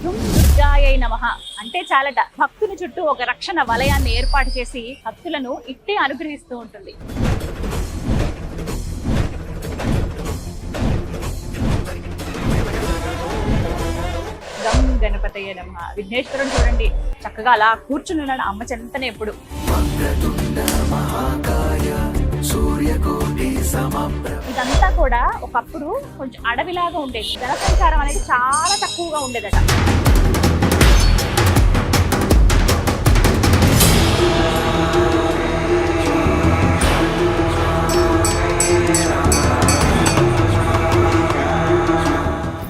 దుర్గాయై నమః అంటే చాలట. భక్తుని చుట్టూ ఒక రక్షణ వలయాన్ని ఏర్పాటు చేసి భక్తులను ఇట్టే అనుగ్రహిస్తూ ఉంటుంది. గం గణపతయ్య నమః. విఘ్నేశ్వరుడు చూడండి చక్కగా అలా కూర్చుని ఉన్నాడు అమ్మ చెంతనే ఎప్పుడు. ఇదంతా కూడా ఒకప్పుడు కొంచెం అడవిలాగా ఉండేది. జనసంచారం అనేది చాలా తక్కువగా ఉండేదట.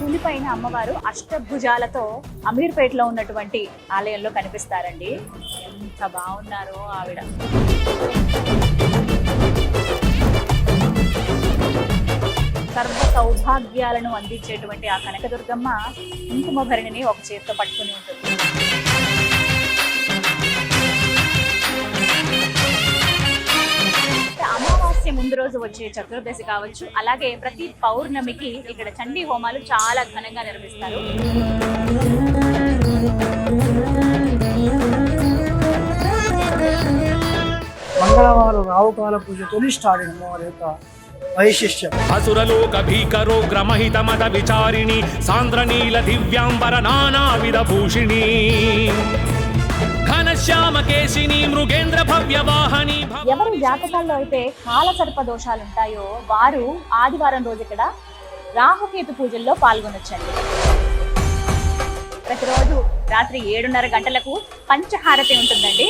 పులిపైన అమ్మవారు అష్టభుజాలతో అమీర్పేటలో ఉన్నటువంటి ఆలయంలో కనిపిస్తారండి. ఎంత బాగున్నారో ఆవిడ. సర్వ సౌభాగ్యాలను అందించేటువంటి ఆ కనకదుర్గమ్మ కుంకుమ భరిణిని ఒక చేతితో పట్టుకుని ఉంటుంది. అమావాస్య ముందు రోజు వచ్చే చతుర్దశి కావచ్చు, అలాగే ప్రతి పౌర్ణమికి ఇక్కడ చండీ హోమాలు చాలా ఘనంగా నిర్వహిస్తారు. మంగళవారం రావుకాల పూజతోని స్టార్ట్ అయిన అమ్మవారి యొక్క వైశిష్ట్యం. అసురలోక భీకరో గ్రమహిత మత విచారిణి సాంద్రనీల దివ్యాంబర నానావిధ భూషిణి ఘనశ్యామ కేశిని మృగేంద్ర భవ్య వాహని. ఎవరి జాతకాల్లో అయితే కాలసర్ప దోషాలు ఉంటాయో వారు ఆదివారం రోజు ఇక్కడ రాహుకేతు పూజల్లో పాల్గొనొచ్చండి. ప్రతిరోజు రాత్రి 7:30 గంటలకు పంచహారతి ఉంటుందండి.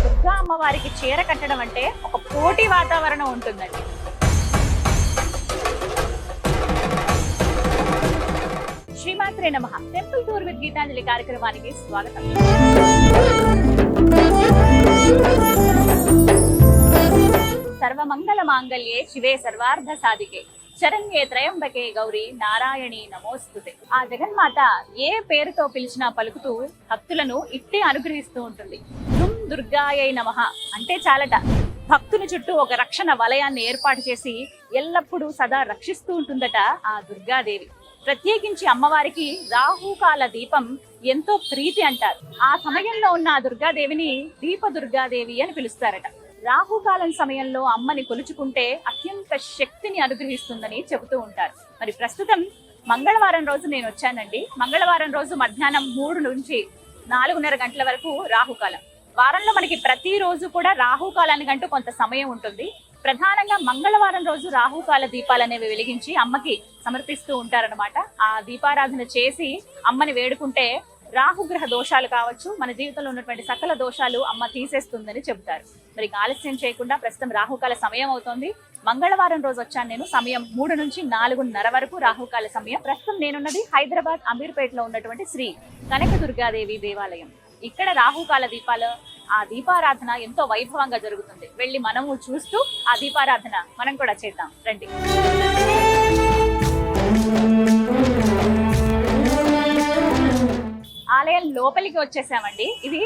దుర్గా అమ్మవారికి చీర కట్టడం అంటే ఒక పోటీ వాతావరణం ఉంటుందండి. శ్రీమాత్రే నమః. టెంపుల్ టూర్ విత్ గీతాంజలి కార్యక్రమానికి స్వాగతం. సర్వమంగళ మాంగళ్యే శివే సర్వార్థ సాధికే శరణ్యే త్రయంబకే గౌరీ నారాయణి నమోస్తుతే. ఆ జగన్మాత ఏ పేరుతో పిలిచినా పలుకుతూ భక్తులను ఇట్టే అనుగ్రహిస్తూ ఉంటుంది. దుర్గాయై నమః అంటే చాలట. భక్తుని చుట్టూ ఒక రక్షణ వలయాన్ని ఏర్పాటు చేసి ఎల్లప్పుడూ సదా రక్షిస్తూ ఉంటుందట ఆ దుర్గాదేవి. ప్రత్యేకించి అమ్మవారికి రాహుకాల దీపం ఎంతో ప్రీతి అంటారు. ఆ సమయంలో ఉన్న ఆ దుర్గాదేవిని దీప దుర్గాదేవి అని పిలుస్తారట. రాహుకాలం సమయంలో అమ్మని కొలుచుకుంటే అత్యంత శక్తిని అనుగ్రహిస్తుందని చెబుతూ ఉంటారు. మరి ప్రస్తుతం మంగళవారం రోజు నేను వచ్చానండి. మంగళవారం రోజు మధ్యాహ్నం 3 నుంచి 4:30 గంటల వరకు రాహుకాలం. వారంలో మనకి ప్రతిరోజు కూడా రాహుకాలానికంటూ కొంత సమయం ఉంటుంది. ప్రధానంగా మంగళవారం రోజు రాహుకాల దీపాలు అనేవి వెలిగించి అమ్మకి సమర్పిస్తూ ఉంటారనమాట. ఆ దీపారాధన చేసి అమ్మని వేడుకుంటే రాహుగ్రహ దోషాలు కావచ్చు, మన జీవితంలో ఉన్నటువంటి సకల దోషాలు అమ్మ తీసేస్తుందని చెబుతారు. మరి ఆలస్యం చేయకుండా ప్రస్తుతం రాహుకాల సమయం అవుతోంది. మంగళవారం రోజు వచ్చాను నేను. సమయం 3 నుంచి 4:30 వరకు రాహుకాల సమయం. ప్రస్తుతం నేనున్నది హైదరాబాద్ అమీర్పేటలో ఉన్నటువంటి శ్రీ కనకదుర్గాదేవి దేవాలయం. ఇక్కడ రాహుకాల దీపాలు, ఆ దీపారాధన ఎంతో వైభవంగా జరుగుతుంది. వెళ్ళి మనము చూస్తూ ఆ దీపారాధన మనం కూడా చేద్దాం రండి. ఆలయం లోపలికి వచ్చేసామండి. ఇది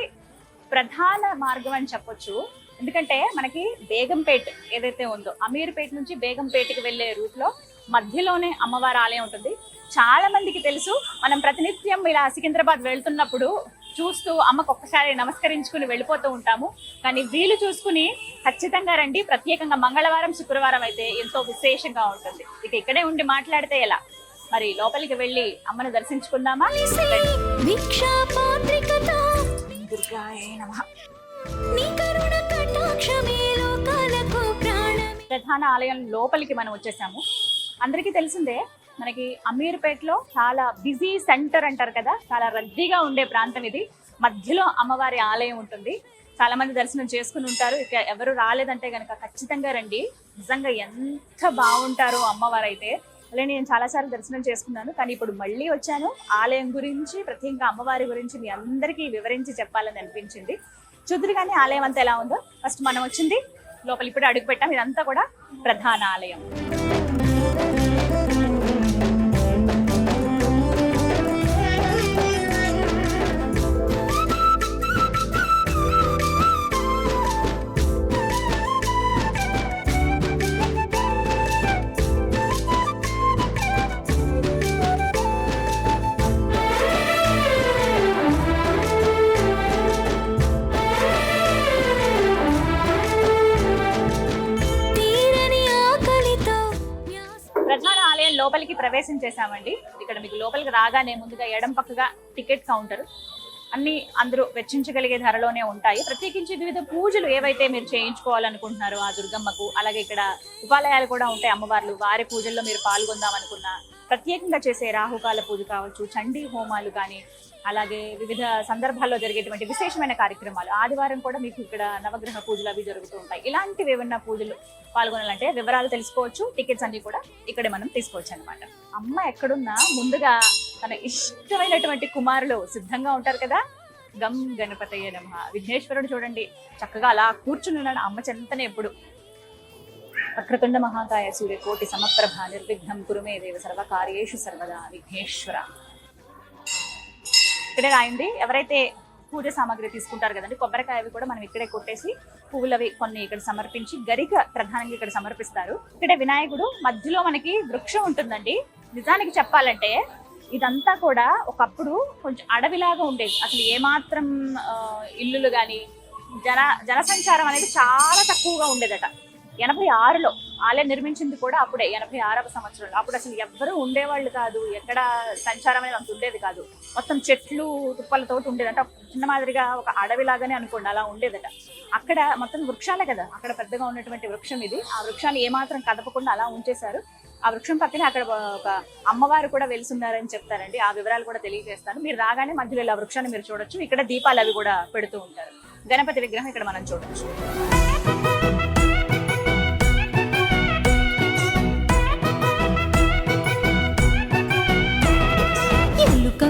ప్రధాన మార్గం అని చెప్పొచ్చు. ఎందుకంటే మనకి బేగంపేట్ ఏదైతే ఉందో, అమీర్పేట నుంచి బేగంపేటకి వెళ్లే రూట్ లో మధ్యలోనే అమ్మవారి ఆలయం ఉంటుంది. చాలా మందికి తెలుసు. మనం ప్రతినిత్యం ఇలా సికింద్రాబాద్ వెళ్తున్నప్పుడు చూస్తూ అమ్మకు ఒక్కసారి నమస్కరించుకుని వెళ్ళిపోతూ ఉంటాము. కానీ వీలు చూసుకుని ఖచ్చితంగా రండి. ప్రత్యేకంగా మంగళవారం, శుక్రవారం అయితే ఎంతో విశేషంగా ఉంటుంది. ఇక ఇక్కడే ఉండి మాట్లాడితే ఎలా? మరి లోపలికి వెళ్ళి అమ్మను దర్శించుకుందామా? దుర్గాయై నమః. ప్రధాన ఆలయం లోపలికి మనం వచ్చేసాము. అందరికీ తెలిసిందే, మనకి అమీర్పేటలో చాలా బిజీ సెంటర్ అంటారు కదా, చాలా రద్దీగా ఉండే ప్రాంతం ఇది. మధ్యలో అమ్మవారి ఆలయం ఉంటుంది. చాలా మంది దర్శనం చేసుకుని ఉంటారు. ఇక ఎవరు రాలేదంటే కనుక ఖచ్చితంగా రండి. నిజంగా ఎంత బాగుంటారో అమ్మవారు అయితే. అలాగే నేను చాలాసార్లు దర్శనం చేసుకున్నాను, కానీ ఇప్పుడు మళ్ళీ వచ్చాను. ఆలయం గురించి, ప్రత్యేకంగా అమ్మవారి గురించి మీ అందరికీ వివరించి చెప్పాలని అనిపించింది. చూద్దరు కానీ ఆలయం అంతా ఎలా ఉందో. ఫస్ట్ మనం వచ్చింది లోపల, ఇప్పుడు అడుగు పెట్టాం. ఇదంతా కూడా ప్రధాన ఆలయం. లోపలికి ప్రవేశించేసామండి. ఇక్కడ మీకు లోపలికి రాగానే ముందుగా ఎడం పక్కగా టికెట్ కౌంటర్, అన్ని అందరూ వెచ్చించగలిగే ధరలోనే ఉంటాయి. ప్రత్యేకించి వివిధ పూజలు ఏవైతే మీరు చేయించుకోవాలనుకుంటున్నారో ఆ దుర్గమ్మకు, అలాగే ఇక్కడ ఉపాలయాలు కూడా ఉంటాయి అమ్మవార్లు, వారి పూజల్లో మీరు పాల్గొందాం అనుకున్నా, ప్రత్యేకంగా చేసే రాహుకాల పూజ కావచ్చు, చండీ హోమాలు కానీ, అలాగే వివిధ సందర్భాల్లో జరిగేటువంటి విశేషమైన కార్యక్రమాలు, ఆదివారం కూడా మీకు ఇక్కడ నవగ్రహ పూజలు అవి జరుగుతూ ఉంటాయి. ఇలాంటివి ఏమన్నా పూజలు పాల్గొనాలంటే వివరాలు తెలుసుకోవచ్చు. టికెట్స్ అన్ని కూడా ఇక్కడే మనం తీసుకోవచ్చు అనమాట. అమ్మ ఎక్కడున్నా ముందుగా తన ఇష్టమైనటువంటి కుమారులు సిద్ధంగా ఉంటారు కదా. గం గణపతయ్య నమః. విఘ్నేశ్వరుడు చూడండి చక్కగా అలా కూర్చుని ఉన్నాడు అమ్మ చెంతనే. ఎప్పుడు వక్రతుండ మహాకాయ సూర్యకోటి సమప్రభ నిర్విఘ్నం కురుమే దేవ సర్వకార్యేషు సర్వదా విఘ్నేశ్వర. ఇక్కడే రాయండి. ఎవరైతే పూజ సామాగ్రి తీసుకుంటారు కదండి, కొబ్బరికాయ అవి కూడా మనం ఇక్కడే కొట్టేసి పువ్వులు అవి కొన్ని ఇక్కడ సమర్పించి గరిక ప్రధానంగా ఇక్కడ సమర్పిస్తారు. ఇక్కడే వినాయకుడు మధ్యలో మనకి వృక్షం ఉంటుందండి. నిజానికి చెప్పాలంటే ఇదంతా కూడా ఒకప్పుడు కొంచెం అడవిలాగా ఉండేది. అసలు ఏమాత్రం ఇల్లులు కానీ జనసంచారం అనేది చాలా తక్కువగా ఉండేదట. 86లో ఆలయం నిర్మించింది కూడా అప్పుడే, 86వ సంవత్సరంలో. అప్పుడు అసలు ఎవ్వరూ ఉండేవాళ్ళు కాదు, ఎక్కడ సంచారం అనేది అంత ఉండేది కాదు. మొత్తం చెట్లు తుప్పలతో ఉండేదట. చిన్న మాదిరిగా ఒక అడవిలాగానే అనుకోండి, అలా ఉండేదట. అక్కడ మొత్తం వృక్షాలే కదా, అక్కడ పెద్దగా ఉన్నటువంటి వృక్షం ఇది. ఆ వృక్షాన్ని ఏమాత్రం కదపకుండా అలా ఉంచేశారు. ఆ వృక్షం పక్కనే అక్కడ ఒక అమ్మవారు కూడా వెలిసున్నారని చెప్తారండి. ఆ వివరాలు కూడా తెలియజేస్తాను. మీరు రాగానే మధ్యలో ఇలా వృక్షాన్ని మీరు చూడొచ్చు. ఇక్కడ దీపాలు అవి కూడా పెడుతూ ఉంటారు. గణపతి విగ్రహం ఇక్కడ మనం చూడొచ్చు.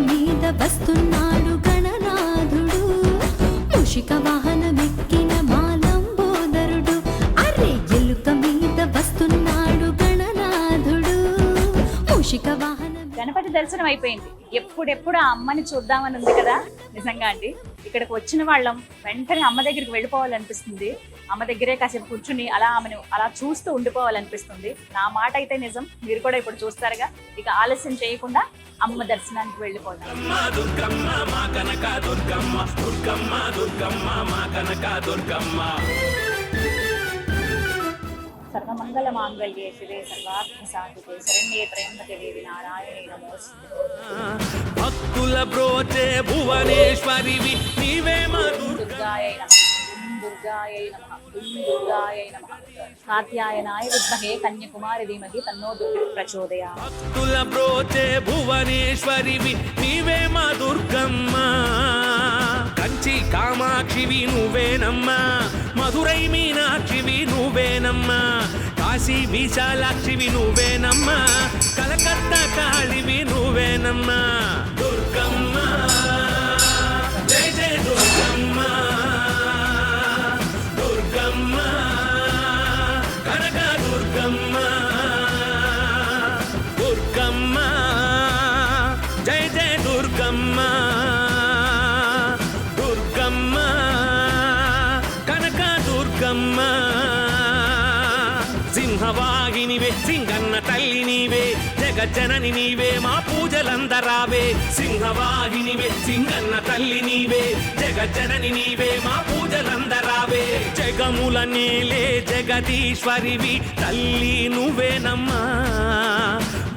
మీద వస్తున్నాడు గణనాథుడు, మూషిక వాహనమెక్కిన మాలంబోదరుడు. అరే ఎలుక మీద వస్తున్నాడు గణనాథుడు, మూషిక వాహనం. గణపతి దర్శనం అయిపోయింది. ఎప్పుడెప్పుడు ఆ అమ్మని చూద్దామని ఉంది కదా. నిజంగా అండి, ఇక్కడికి వచ్చిన వాళ్ళం వెంటనే అమ్మ దగ్గరికి వెళ్ళిపోవాలనిపిస్తుంది. అమ్మ దగ్గరే కాసేపు కూర్చుని అలా ఆమెను అలా చూస్తూ ఉండిపోవాలనిపిస్తుంది. నా మాట అయితే నిజం, మీరు కూడా ఇప్పుడు చూస్తారుగా. ఇక ఆలస్యం చేయకుండా అమ్మ దర్శనానికి వెళ్ళిపోతాం. సర్వమంగళ మాంగళ్యే శివే సర్వార్థ సాధికే శరణ్యే త్రయంబకే దేవి నారాయణే నమోస్తుతే. భక్తుల బ్రోచే భువనేశ్వరివి నీవే దుర్గాయై నమః. దుర్గాయై నమః. దుర్గాయై నమః. కాత్యాయనాయ విద్మహే కన్యకుమారి ధీమహి తన్నో దుర్గా ప్రచోదయాత్. భక్తుల బ్రోచే భువనేశ్వరివి నీవే మా దుర్గమ్మ. కంచి కామాక్షివి నువ్వేనమ్మా, మధురై మీనాక్షివి నువ్వేనమ్మా, కాశీ విశాలాక్షివి నువ్వేనమ్మా, కలకత్తా కాళివి నువ్వేనమ్మా. దుర్గమ్మ జయ జయ దుర్గమ్మ, దుర్గమ్మ కనక దుర్గమ్మ, దుర్గమ్మ జయ జయ దుర్గమ్మ, దుర్గమ్మ కనక దుర్గమ్మ. సింహవాహినివే సింగన్న తల్లి నీవే, జగజ్జనని నీవే మా పూజలందరావే. సింహవాహినివే సింగన్న తల్లి నీవే, జగజ్జనని నీవే మా పూజలందరావే. జగముల నేలే జగదీశ్వరివి తల్లి నువ్వేనమ్మా,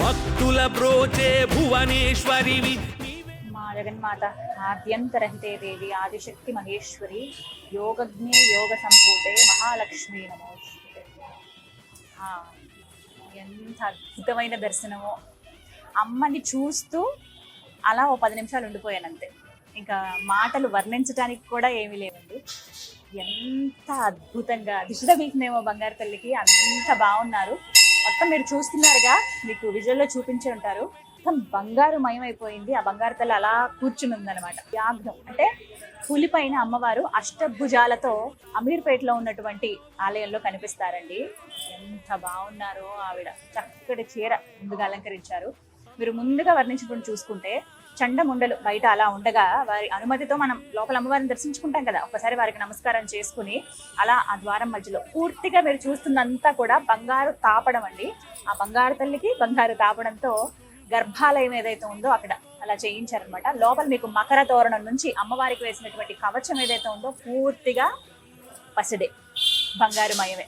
భక్తుల బ్రోచే భువనేశ్వరివి. మా జగన్మాత ఆద్యంతరహితే దేవి ఆదిశక్తి మహేశ్వరి, యోగజ్ఞే యోగ సంపూతే మహాలక్ష్మి నమోస్తుతే. ఎంత అద్భుతమైన దర్శనమో. అమ్మని చూస్తూ అలా ఓ 10 నిమిషాలు ఉండిపోయానంతే. ఇంకా మాటలు వర్ణించడానికి కూడా ఏమీ లేవండి. ఎంత అద్భుతంగా దిశ వీటినేమో బంగారు తల్లికి అంత బాగున్నారు. మొత్తం మీరు చూస్తున్నారుగా, మీకు విజువల్లో చూపించి ఉంటారు. మొత్తం బంగారు మయమైపోయింది. ఆ బంగారు తల్లి అలా కూర్చుని ఉందన్నమాట. వ్యాఘ్రం అంటే పులిపైన అమ్మవారు అష్టభుజాలతో అమీర్పేటలో ఉన్నటువంటి ఆలయంలో కనిపిస్తారండి. ఎంత బాగున్నారో ఆవిడ. చక్కటి చీర ముందుగా అలంకరించారు. మీరు ముందుగా వర్ణించుకుని చూసుకుంటే చండముండలు బయట అలా ఉండగా వారి అనుమతితో మనం లోపల అమ్మవారిని దర్శించుకుంటాం కదా, ఒక్కసారి వారికి నమస్కారం చేసుకుని అలా ఆ ద్వారం మధ్యలో పూర్తిగా మీరు చూస్తున్నంతా కూడా బంగారు తాపడం అండి. ఆ బంగారు తల్లికి బంగారు తాపడంతో గర్భాలయం ఏదైతే ఉందో అక్కడ అలా చేయించారనమాట. లోపల మీకు మకర తోరణం నుంచి అమ్మవారికి వేసినటువంటి కవచం ఏదైతే ఉందో పూర్తిగా పసిడే బంగారుమయమే.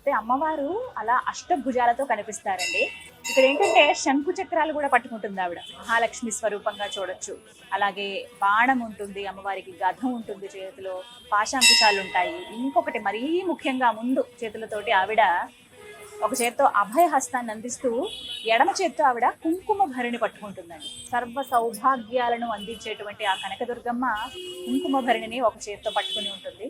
చూస్తే అమ్మవారు అలా అష్టభుజాలతో కనిపిస్తారండి. ఇక్కడ ఏంటంటే శంకు చక్రాలు కూడా పట్టుకుంటుంది ఆవిడ, మహాలక్ష్మి స్వరూపంగా చూడొచ్చు. అలాగే బాణం ఉంటుంది, అమ్మవారికి గధం ఉంటుంది, చేతిలో పాశాంకుశాలు ఉంటాయి. ఇంకొకటి మరీ ముఖ్యంగా ముందు చేతులతోటి ఆవిడ ఒక చేత్తో అభయ హస్తాన్ని అందిస్తూ ఎడమ చేత్తో ఆవిడ కుంకుమ భరిణి పట్టుకుంటుందండి. సర్వ సౌభాగ్యాలను అందించేటువంటి ఆ కనకదుర్గమ్మ కుంకుమ భరిణిని ఒక చేత్తో పట్టుకుని ఉంటుంది.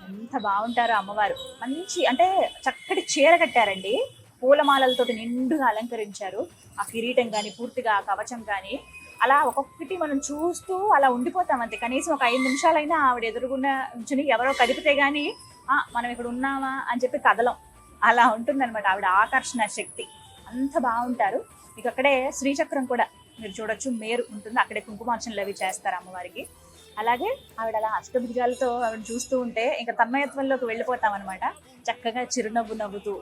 ఎంత బాగుంటారో అమ్మవారు. మంచి అంటే చక్కటి చీర కట్టారండి, పూలమాలలతో నిండుగా అలంకరించారు. ఆ కిరీటం కానీ పూర్తిగా ఆ కవచం కానీ అలా ఒక్కొక్కటి మనం చూస్తూ అలా ఉండిపోతాం అంతే. కనీసం ఒక 5 నిమిషాలైనా ఆవిడ ఎదురుగున్న ఉంచుని ఎవరో కదిపితే గానీ మనం ఇక్కడ ఉన్నామా అని చెప్పి కదలం, అలా ఉంటుందన్నమాట ఆవిడ ఆకర్షణ శక్తి. అంత బాగుంటారు. ఇక అక్కడే శ్రీచక్రం కూడా మీరు చూడొచ్చు, మేరు ఉంటుంది, అక్కడే కుంకుమార్చనలు అవి చేస్తారు అమ్మవారికి. అలాగే ఆవిడ అలా అష్టభుజాలతో ఆవిడ చూస్తూ ఉంటే ఇంకా తన్మయత్వంలోకి వెళ్ళిపోతాం అనమాట. చక్కగా చిరునవ్వు నవ్వుతూ,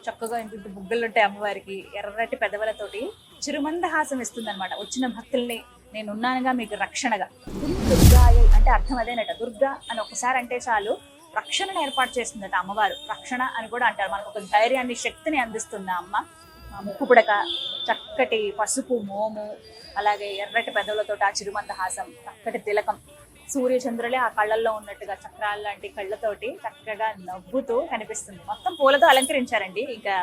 చక్కగా ఇంత బుగ్గలు ఉంటాయి అమ్మవారికి, ఎర్రటి పెదవులతోటి చిరుమందహాసం ఇస్తుంది అనమాట. వచ్చిన భక్తుల్ని నేనున్నానుగా మీకు రక్షణగా. దుర్గాయ అంటే అర్థం అదేనట. దుర్గా అని ఒకసారి అంటే చాలు రక్షణను ఏర్పాటు చేస్తుందట అమ్మవారు. రక్షణ అని కూడా అంటారు. మనకు ఒక ధైర్యాన్ని, శక్తిని అందిస్తుంది అమ్మ. ముక్కు పుడక, చక్కటి పసుపు మోము, అలాగే ఎర్రటి పెదవులతో ఆ చిరుమందహాసం, చక్కటి తిలకం, సూర్యచంద్రులే ఆ కళ్ళల్లో ఉన్నట్టుగా చక్రాల లాంటి కళ్ళతోటి చక్కగా నవ్వుతూ కనిపిస్తుంది. మొత్తం పూలతో అలంకరించారండి. ఇంకా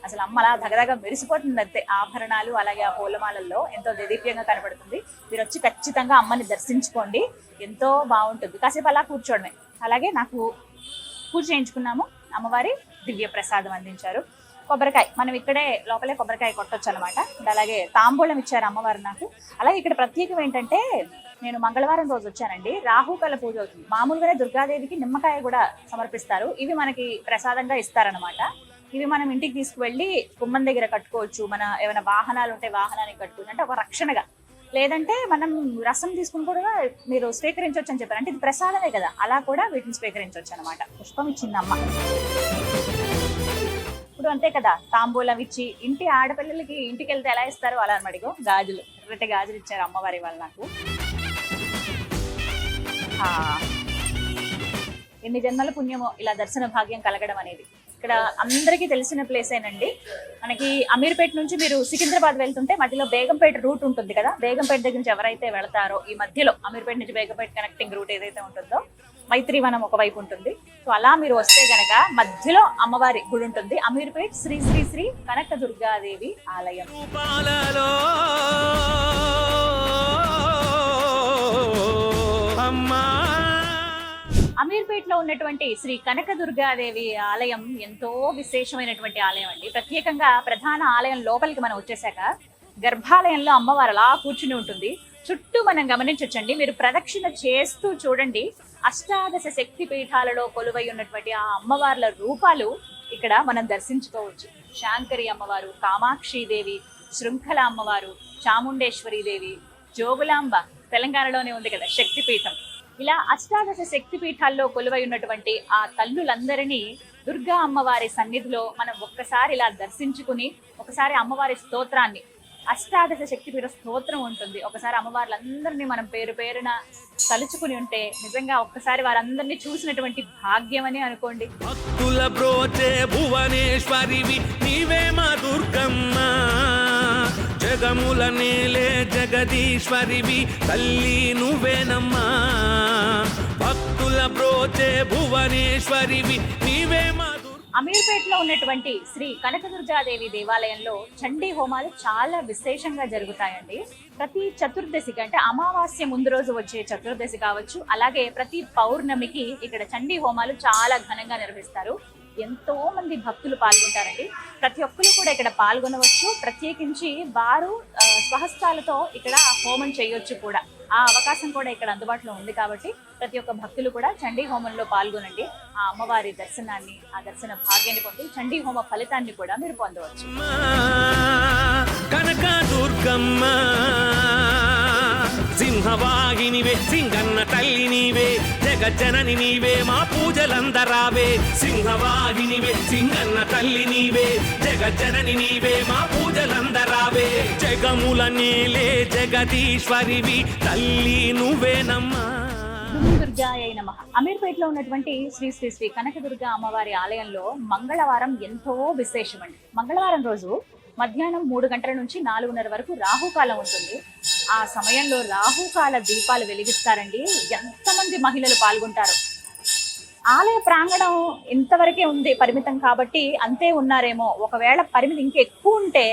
అసలు అమ్మలా దగదగ మెరిసిపోతుంది అంతే. ఆభరణాలు అలాగే ఆ పూలమాలల్లో ఎంతో దేదీప్యంగా కనబడుతుంది. మీరు వచ్చి ఖచ్చితంగా అమ్మని దర్శించుకోండి, ఎంతో బాగుంటుంది. కాసేపు అలా కూర్చోడమే. అలాగే నాకు పూజ చేయించుకున్నాము, అమ్మవారి దివ్య ప్రసాదం అందించారు. కొబ్బరికాయ మనం ఇక్కడే లోపలే కొబ్బరికాయ కొట్టొచ్చు అనమాట. అలాగే తాంబూలం ఇచ్చారు అమ్మవారు నాకు. అలాగే ఇక్కడ ప్రత్యేకం ఏంటంటే, నేను మంగళవారం రోజు వచ్చానండి, రాహుకాల పూజ అవుతుంది. మామూలుగానే దుర్గాదేవికి నిమ్మకాయ కూడా సమర్పిస్తారు, ఇవి మనకి ప్రసాదంగా ఇస్తారనమాట. ఇవి మనం ఇంటికి తీసుకువెళ్ళి గుమ్మం దగ్గర కట్టుకోవచ్చు. మన ఏమైనా వాహనాలు ఉంటే వాహనానికి కట్టుకోవచ్చు, అంటే ఒక రక్షణగా. లేదంటే మనం రసం తీసుకుని కూడా మీరు స్వీకరించవచ్చు అని చెప్పారు. అంటే ఇది ప్రసాదమే కదా, అలా కూడా వీటిని స్వీకరించవచ్చు అనమాట. పుష్పం ఇచ్చిందమ్మ. ఇప్పుడు అంతే కదా, తాంబూలం ఇచ్చి ఇంటి ఆడపిల్లలకి ఇంటికి వెళ్తే ఎలా ఇస్తారో అలా అనమాట. ఇగో గాజులు, ఎర్రటి గాజులు ఇచ్చారు అమ్మవారి వాళ్ళు నాకు. ఎన్ని జన్మల పుణ్యమో ఇలా దర్శన భాగ్యం కలగడం అనేది. ఇక్కడ అందరికీ తెలిసిన ప్లేసేనండి. మనకి అమీర్పేట నుంచి మీరు సికింద్రాబాద్ వెళ్తుంటే మధ్యలో బేగంపేట రూట్ ఉంటుంది కదా, బేగంపేట దగ్గర నుంచి ఎవరైతే వెళతారో ఈ మధ్యలో అమీర్పేట నుంచి బేగంపేట కనెక్టింగ్ రూట్ ఏదైతే ఉంటుందో, మైత్రివనం ఒకవైపు ఉంటుంది. సో అలా మీరు వస్తే గనక మధ్యలో అమ్మవారి గుడి ఉంటుంది. అమీర్పేట్ శ్రీ శ్రీ శ్రీ కనక దుర్గాదేవి ఆలయం. అమీర్పేట్లో ఉన్నటువంటి శ్రీ కనక దుర్గాదేవి ఆలయం ఎంతో విశేషమైనటువంటి ఆలయం అండి. ప్రత్యేకంగా ప్రధాన ఆలయం లోపలికి మనం వచ్చేసాక గర్భాలయంలో అమ్మవారు అలా కూర్చుని ఉంటుంది. చుట్టూ మనం గమనించొచ్చండి, మీరు ప్రదక్షిణ చేస్తూ చూడండి, అష్టాదశ శక్తి పీఠాలలో కొలువై ఉన్నటువంటి ఆ అమ్మవార్ల రూపాలు ఇక్కడ మనం దర్శించుకోవచ్చు. శాంకరి అమ్మవారు, కామాక్షిదేవి, శృంఖల అమ్మవారు, చాముండేశ్వరి దేవి, జోగులాంబ తెలంగాణలోనే ఉంది కదా శక్తిపీఠం. ఇలా అష్టాదశ శక్తి పీఠాల్లో కొలువై ఉన్నటువంటి ఆ తల్లులందరినీ దుర్గా అమ్మవారి సన్నిధిలో మనం ఒక్కసారి ఇలా దర్శించుకుని, ఒకసారి అమ్మవారి స్తోత్రాన్ని, అష్టాదశ శక్తిపీఠ స్తోత్రం ఉంటుంది, ఒకసారి అమ్మవార్లందరినీ మనం పేరు పేరున తలుచుకుని ఉంటే నిజంగా ఒక్కసారి వారందరినీ చూసినటువంటి భాగ్యం అని అనుకోండి. భక్తుల బ్రోచే భువనేశ్వరివి నీవే మా దుర్గమ్మ, జగముల నేలే జగదీశ్వరివి తల్లి నువ్వేనమ్మా. భక్తుల బ్రోచే భువనేశ్వరివి నీవే మా. అమీర్పేటలో ఉన్నటువంటి శ్రీ కనకదుర్గాదేవి దేవాలయంలో చండీ హోమాలు చాలా విశేషంగా జరుగుతాయండి. ప్రతి చతుర్దశికి అంటే అమావాస్య ముందు రోజు వచ్చే చతుర్దశి కావచ్చు, అలాగే ప్రతి పౌర్ణమికి ఇక్కడ చండీ హోమాలు చాలా ఘనంగా నిర్వహిస్తారు. ఎంతో మంది భక్తులు పాల్గొంటారండి. ప్రతి ఒక్కరు కూడా ఇక్కడ పాల్గొనవచ్చు. ప్రత్యేకించి వారు స్వహస్తాలతో ఇక్కడ హోమం చేయొచ్చు కూడా. ఆ అవకాశం కూడా ఇక్కడ అందుబాటులో ఉంది కాబట్టి ప్రతి ఒక్క భక్తులు కూడా చండీ హోమంలో పాల్గొనండి. ఆ అమ్మవారి దర్శనాన్ని, ఆ దర్శన భాగ్యాన్ని పొంది చండీ హోమ ఫలితాన్ని కూడా మీరు పొందవచ్చు. కనక దుర్గమ్మ సింహవాహినివే, సింగన్న తల్లి నీవే, జగజ్జనని నీవే, మా పూజలందరావే. సింహవాహినివే, సింగన్న తల్లి నీవే, జగజ్జనని నీవే, మా పూజలందరావే. జగముల నేలే జగదీశ్వరివి తల్లి నువ్వేనమ్మా. ఓం దుర్గాయై నమః. అమీర్పేటలో ఉన్నటువంటి శ్రీ శ్రీ శ్రీ కనకదుర్గ అమ్మవారి ఆలయంలో మంగళవారం ఎంతో విశేషమండి. మంగళవారం రోజు మధ్యాహ్నం 3 గంటల నుంచి 4:30 వరకు రాహుకాలం ఉంటుంది. ఆ సమయంలో రాహుకాల దీపాలు వెలిగిస్తారండి. ఎంతమంది మహిళలు పాల్గొంటారు. ఆలయ ప్రాంగణం ఇంతవరకే ఉంది పరిమితం కాబట్టి అంతే ఉన్నారేమో. ఒకవేళ పరిమితి ఇంకా ఎక్కువ ఉంటే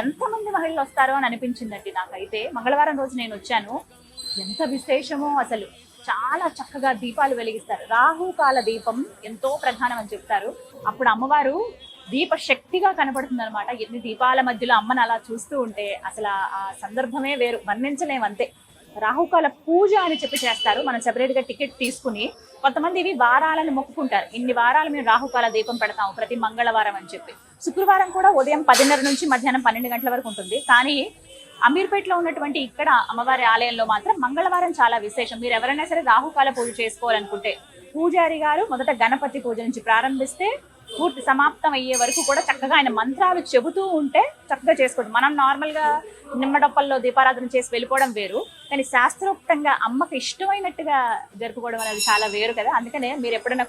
ఎంతమంది మహిళలు వస్తారో అని అనిపించిందండి నాకైతే. మంగళవారం రోజు నేను వచ్చాను. ఎంత విశేషమో అసలు. చాలా చక్కగా దీపాలు వెలిగిస్తారు. రాహుకాల దీపం ఎంతో ప్రధానం అని చెప్తారు. అప్పుడు అమ్మవారు దీప శక్తిగా కనబడుతుంది అనమాట. ఎన్ని దీపాల మధ్యలో అమ్మని అలా చూస్తూ ఉంటే అసలు ఆ సందర్భమే వేరు, వర్ణించలేము అంతే. రాహుకాల పూజ అని చెప్పి చేస్తారు. మనం సెపరేట్ గా టికెట్ తీసుకుని. కొంతమంది ఇవి వారాలను మొక్కుకుంటారు. ఇన్ని వారాలు మేము రాహుకాల దీపం పెడతాము ప్రతి మంగళవారం అని చెప్పి. శుక్రవారం కూడా ఉదయం 10:30 నుంచి మధ్యాహ్నం 12 గంటల వరకు ఉంటుంది. కానీ అమీర్పేటలో ఉన్నటువంటి ఇక్కడ అమ్మవారి ఆలయంలో మాత్రం మంగళవారం చాలా విశేషం. మీరు ఎవరైనా సరే రాహుకాల పూజ చేసుకోవాలనుకుంటే పూజారి గారు మొదట గణపతి పూజ నుంచి ప్రారంభిస్తే పూర్తి సమాప్తం అయ్యే వరకు కూడా చక్కగా ఆయన మంత్రాలు చెబుతూ ఉంటే చక్కగా చేసుకోండి. మనం నార్మల్ గా నిమ్మడప్పల్లో దీపారాధన చేసి వెళ్ళిపోవడం వేరు, కానీ శాస్త్రోక్తంగా అమ్మకి ఇష్టమైనట్టుగా జరుపుకోవడం అనేది చాలా వేరు కదా. అందుకనే మీరు ఎప్పుడైనా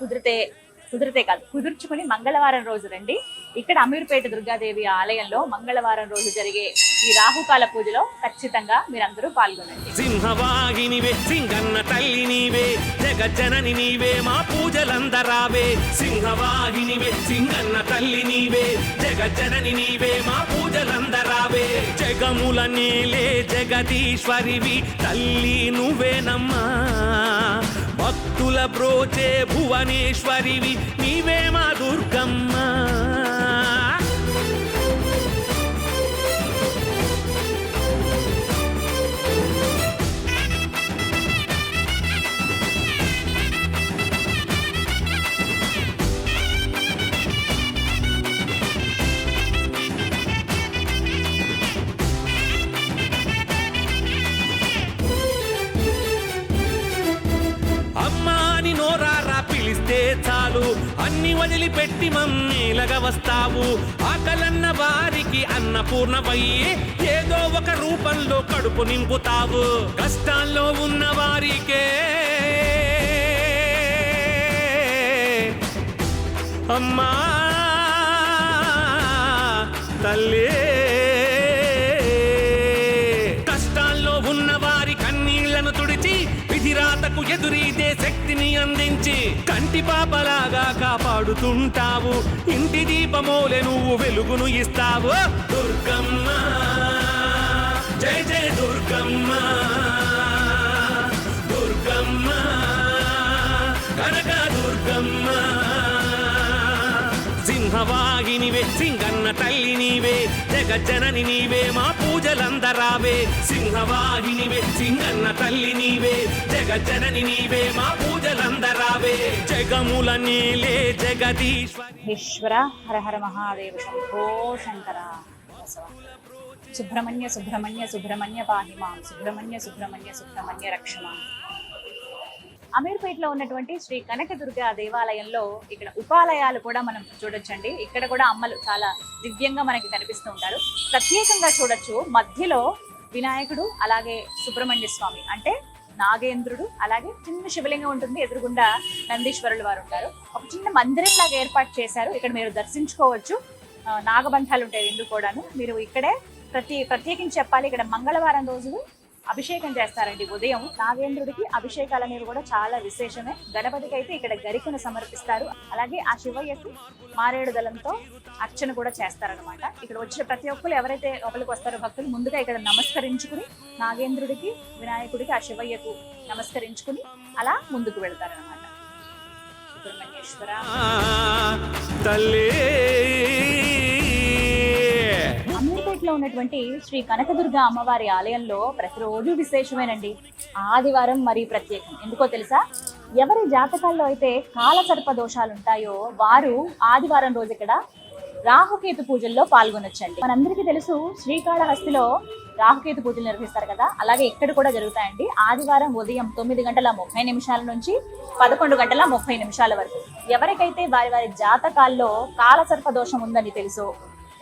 కుదుర్చుకుని మంగళవారం రోజు రండి. ఇక్కడ అమీర్పేట దుర్గాదేవి ఆలయంలో మంగళవారం రోజు జరిగే ఈ రాహుకాల పూజలో ఖచ్చితంగా మీరందరూ పాల్గొనండి. సింహవాహినివే సింగన్న తల్లి నీవే జగజ్జనని నీవే మా పూజలందరావే. సింహవాహినివే సింగన్న తల్లి నీవే జగజ్జనని నీవే మా పూజలందరావే. జగముల నేలే జగదీశ్వరివి తల్లి నువ్వేనమ్మా. భక్తుల బ్రోచే భువనేశ్వరివి నీవే మా దుర్గమ్మ. పిలిస్తే చాలు అన్ని వదిలిపెట్టి మమ్మీలగా వస్తావు. ఆకలన్న వారికి అన్నపూర్ణవయ్యి ఏదో ఒక రూపంలో కడుపు నింపుతావు. కష్టాల్లో ఉన్న వారికే అమ్మా తల్లి. కష్టాల్లో ఉన్న వారి కన్నీళ్లను తుడిచి విధిరాతకు ఎదురీదే శక్తిని అందించి కంటి పాపలాగా కాపాడుతుంటావు. ఇంటి దీపమోలే నువ్వు వెలుగును ఇస్తావు. దుర్గమ్మ జై జై దుర్గమ్మ. దుర్గమ్మ కనక దుర్గమ్మ. సింహవాహినివే సింగన్న తల్లి నీవే జగజ్జనని నీవే మా పూజలందరావే. సింహవాహినివే సింగన్న తల్లి నీవే జగజ్జనని నీవే మా పూజలందరావే. జగముల నేలే జగదీశ్వరి. ఈశ్వర హర హర మహాదేవ శంభో శంకర. సుబ్రహ్మణ్య సుబ్రహ్మణ్య సుబ్రహ్మణ్య పాహి మాం. సుబ్రహ్మణ్య సుబ్రహ్మణ్య సుబ్రహ్మణ్య రక్షమాం. అమీర్పేటలో ఉన్నటువంటి శ్రీ కనకదుర్గ దేవాలయంలో ఇక్కడ ఉపాలయాలు కూడా మనం చూడొచ్చండి. ఇక్కడ కూడా అమ్మలు చాలా దివ్యంగా మనకి కనిపిస్తూ ఉంటారు. ప్రత్యేకంగా చూడొచ్చు మధ్యలో వినాయకుడు, అలాగే సుబ్రహ్మణ్య స్వామి అంటే నాగేంద్రుడు, అలాగే చిన్న శివలింగం ఉంటుంది. ఎదురుగుండా నందీశ్వరులు వారు ఉంటారు. ఒక చిన్న మందిరం లాగా ఏర్పాటు చేశారు. ఇక్కడ మీరు దర్శించుకోవచ్చు. నాగబంధాలు ఉంటాయి రెండు కూడాను. మీరు ఇక్కడే ప్రత్యేకించి చెప్పాలి, ఇక్కడ మంగళవారం రోజు అభిషేకం చేస్తారండి. ఉదయం నాగేంద్రుడికి అభిషేకాలు అనేవి కూడా చాలా విశేషమే. గణపతికి అయితే ఇక్కడ గరికను సమర్పిస్తారు. అలాగే ఆ శివయ్యకు మారేడు దళంతో అర్చన కూడా చేస్తారనమాట. ఇక్కడ వచ్చిన ప్రతి ఒక్కరు ఎవరైతే లోపలికి వస్తారో భక్తులు ముందుగా ఇక్కడ నమస్కరించుకుని నాగేంద్రుడికి, వినాయకుడికి, ఆ శివయ్యకు నమస్కరించుకుని అలా ముందుకు వెళ్తారనమాట. సుబ్రహ్మణ్యేశ్వర తల్లి. అమీర్పేటలో ఉన్నటువంటి శ్రీ కనకదుర్గ అమ్మవారి ఆలయంలో ప్రతిరోజు విశేషమేనండి. ఆదివారం మరీ ప్రత్యేకం. ఎందుకో తెలుసా? ఎవరి జాతకాల్లో అయితే కాలసర్ప దోషాలు ఉంటాయో వారు ఆదివారం రోజు ఇక్కడ రాహుకేతు పూజల్లో పాల్గొనొచ్చండి. మనందరికీ తెలుసు శ్రీకాళహస్తిలో రాహుకేతు పూజలు నిర్వహిస్తారు కదా, అలాగే ఇక్కడ కూడా జరుగుతాయండి. ఆదివారం ఉదయం 9:30 నుంచి 11:30 వరకు. ఎవరికైతే వారి వారి జాతకాల్లో కాలసర్ప దోషం ఉందని తెలుసో,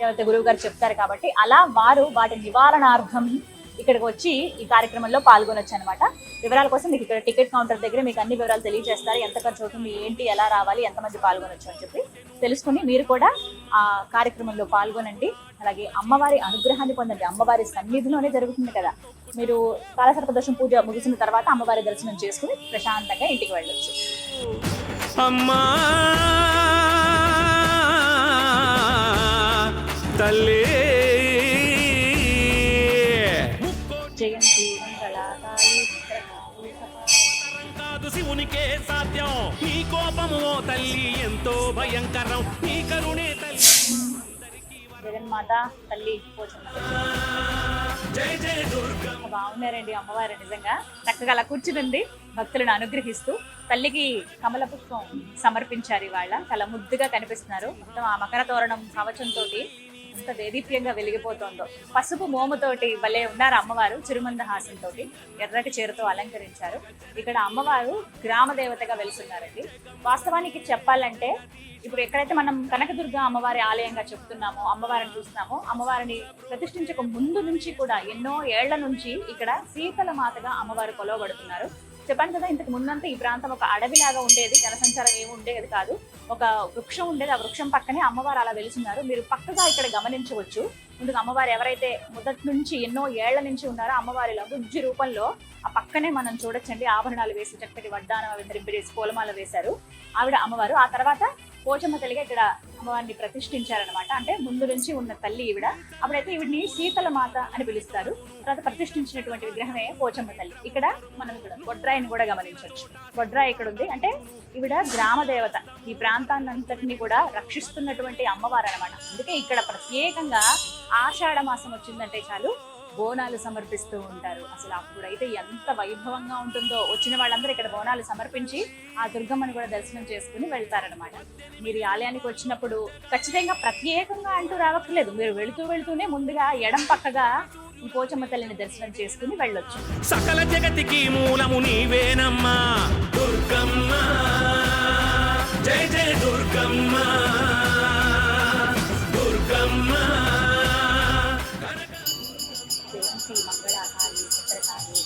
ఎవరైతే గురువు గారు చెప్తారు కాబట్టి అలా వారు వాటి నివారణార్థం ఇక్కడికి వచ్చి ఈ కార్యక్రమంలో పాల్గొనొచ్చు అనమాట. వివరాల కోసం మీకు ఇక్కడ టికెట్ కౌంటర్ దగ్గర మీకు అన్ని వివరాలు తెలియజేస్తారు. ఎంత ఖర్చు అవుతుంది, ఏంటి, ఎలా రావాలి, ఎంతమంది పాల్గొనొచ్చు అని చెప్పి తెలుసుకుని మీరు కూడా ఆ కార్యక్రమంలో పాల్గొనండి. అలాగే అమ్మవారి అనుగ్రహాన్ని పొందండి. అమ్మవారి సన్నిధిలోనే జరుగుతుంది కదా. మీరు కాలసర్పదోషం పూజ ముగిసిన తర్వాత అమ్మవారి దర్శనం చేసుకుని ప్రశాంతంగా ఇంటికి వెళ్ళొచ్చు. అమ్మా తల్లి జయంతి మంగళాకాళి భద్రకాళి కాదు శివునికే సాధ్యం. నీ కోపము ఓ తల్లి ఎంతో భయంకరం. నీ కరుణే తల్లి జగన్మాత తల్లి పోచమ్మ. జయ జయ దుర్గా. బాగున్నారండి అమ్మవారు, నిజంగా చక్కగా అలా కూర్చుంది భక్తులను అనుగ్రహిస్తూ. తల్లికి కమల పుష్పం సమర్పించారు ఇవాళ. చాలా ముద్దుగా కనిపిస్తున్నారు. మొత్తం ఆ మకర తోరణం కవచంతో ఎంత దేదీప్యంగా వెలిగిపోతుందో. పసుపు మోముతోటి భలే ఉన్నారు అమ్మవారు. చిరుమంద హాసంతో ఎర్రటి చీరతో అలంకరించారు. ఇక్కడ అమ్మవారు గ్రామ దేవతగా వెలుస్తున్నారండి. వాస్తవానికి చెప్పాలంటే ఇప్పుడు ఎక్కడైతే మనం కనకదుర్గ అమ్మవారి ఆలయంగా చెప్తున్నామో, అమ్మవారిని చూస్తున్నామో, అమ్మవారిని ప్రతిష్ఠించక ముందు నుంచి కూడా ఎన్నో ఏళ్ల నుంచి ఇక్కడ శీతల మాతగా అమ్మవారు కొలవబడుతున్నారు. చెప్పాను కదా, ఇంతకు ముందంతా ఈ ప్రాంతం ఒక అడవిలాగా ఉండేది. జనసంచారం ఏమి ఉండేది కాదు. ఒక వృక్షం ఉండేది. ఆ వృక్షం పక్కనే అమ్మవారు అలా వెలుస్తున్నారు. మీరు పక్కగా ఇక్కడ గమనించవచ్చు. ముందుకు అమ్మవారు ఎవరైతే మొదటి నుంచి ఎన్నో ఏళ్ల నుంచి ఉన్నారో అమ్మవారిలో బుజ్జి రూపంలో ఆ పక్కనే మనం చూడొచ్చండి. ఆభరణాలు వేసి చక్కటి వడ్డానం అవి ధరింపేసి పూలమాల వేశారు ఆవిడ అమ్మవారు. ఆ తర్వాత పోచమ్మ తల్లిగా ఇక్కడ అమ్మవారిని ప్రతిష్ఠించారనమాట. అంటే ముందు నుంచి ఉన్న తల్లి ఈవిడ. అప్పుడైతే ఈవిడిని శీతల మాత అని పిలుస్తారు. తర్వాత ప్రతిష్ఠించినటువంటి విగ్రహమే పోచమ్మ తల్లి. ఇక్కడ మనం ఇక్కడ బొడ్రాయిని కూడా గమనించవచ్చు. బొడ్రాయి ఇక్కడ ఉంది. అంటే ఈవిడ గ్రామ దేవత. ఈ ప్రాంతాన్ని అంతటిని కూడా రక్షిస్తున్నటువంటి అమ్మవారు అనమాట. అందుకే ఇక్కడ ప్రత్యేకంగా ఆషాఢ మాసం వచ్చిందంటే చాలు బోనాలు సమర్పిస్తూ ఉంటారు. అసలు అప్పుడైతే ఎంత వైభవంగా ఉంటుందో. వచ్చిన వాళ్ళందరూ ఇక్కడ బోనాలు సమర్పించి ఆ దుర్గమ్మని కూడా దర్శనం చేసుకుని వెళ్తారనమాట. మీరు ఈ ఆలయానికి వచ్చినప్పుడు ఖచ్చితంగా ప్రత్యేకంగా అంటూ రావట్లేదు. మీరు వెళుతూనే ముందుగా ఎడం పక్కగా ఈ పోచమ్మ తల్లిని దర్శనం చేసుకుని వెళ్ళొచ్చు. సకల జగతికి మూలము నీవేనమ్మా దుర్గమ్మ. జయ జయ దుర్గమ్మ దుర్గమ్మ. జయంతి మంగళాకాళి భద్రకాళి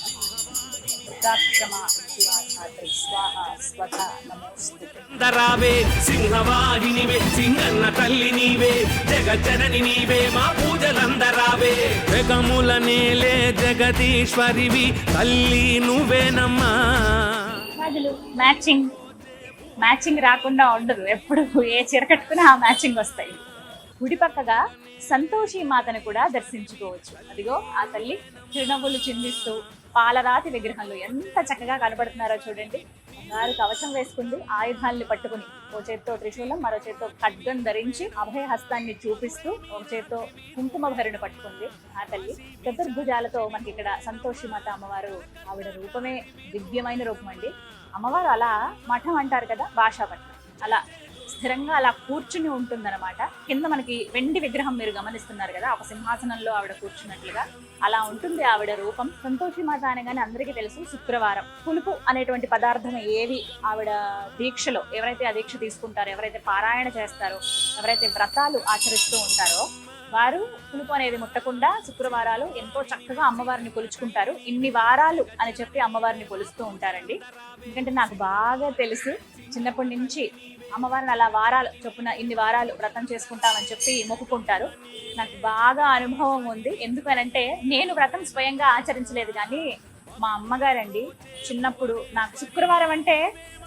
దుర్గాక్షమ శివాధాత్రి స్వాహ స్వధ నమోస్తుతే. రావే సింహవాహినివే సింగన్న తల్లి నీవే జగజ్జనని నీవే మా పూజలందరావే. జగముల నేలే జగదీశ్వరివి తల్లి నువ్వేనమ్మా. మ్యాచింగ్ రాకుండా ఉండదు. ఎప్పుడు ఏ చీర కట్టుకున్నా ఆ మ్యాచింగ్ వస్తాయి. గుడి పక్కగా సంతోషి మాతను కూడా దర్శించుకోవచ్చు. అదిగో ఆ తల్లి చిరునవ్వులు చిందిస్తూ పాలరాతి విగ్రహంలో ఎంత చక్కగా కనబడుతున్నారో చూడండి. బంగారు కవచం వేసుకుంది, ఆయుధాలను పట్టుకుని, ఓ చేత్తో త్రిశూలం, మరో చేత్తో ఖడ్గం ధరించి అభయ హస్తాన్ని చూపిస్తూ ఒక చేత్తో కుంకుమ భరిని పట్టుకుంది ఆ తల్లి. చతుర్భుజాలతో మనకి ఇక్కడ సంతోషి మాత అమ్మవారు. ఆవిడ రూపమే దివ్యమైన రూపం అండి. అమ్మవారు అలా మఠం అంటారు కదా, భాషా పట్టం, అలా స్థిరంగా అలా కూర్చుని ఉంటుందన్నమాట. కింద మనకి వెండి విగ్రహం మీరు గమనిస్తున్నారు కదా, ఒక సింహాసనంలో ఆవిడ కూర్చున్నట్లుగా అలా ఉంటుంది ఆవిడ రూపం. సంతోషి మాత అనగానే అందరికీ తెలుసు శుక్రవారం పులుపు అనేటువంటి పదార్థం ఏవి ఆవిడ దీక్షలో ఎవరైతే ఆ దీక్ష తీసుకుంటారో, ఎవరైతే పారాయణ చేస్తారో, ఎవరైతే వ్రతాలు ఆచరిస్తూ ఉంటారో వారు పులుపు అనేది ముట్టకుండా శుక్రవారాలు ఎంతో చక్కగా అమ్మవారిని కొలుచుకుంటారు. ఇన్ని వారాలు అని చెప్పి అమ్మవారిని కొలుస్తూ ఉంటారండి. ఎందుకంటే నాకు బాగా తెలుసు, చిన్నప్పటి నుంచి అమ్మవారిని అలా వారాలు చొప్పున ఇన్ని వారాలు వ్రతం చేసుకుంటామని చెప్పి మొక్కుకుంటారు. నాకు బాగా అనుభవం ఉంది. ఎందుకనంటే నేను వ్రతం స్వయంగా ఆచరించలేదు, కానీ మా అమ్మగారండి చిన్నప్పుడు నాకు శుక్రవారం అంటే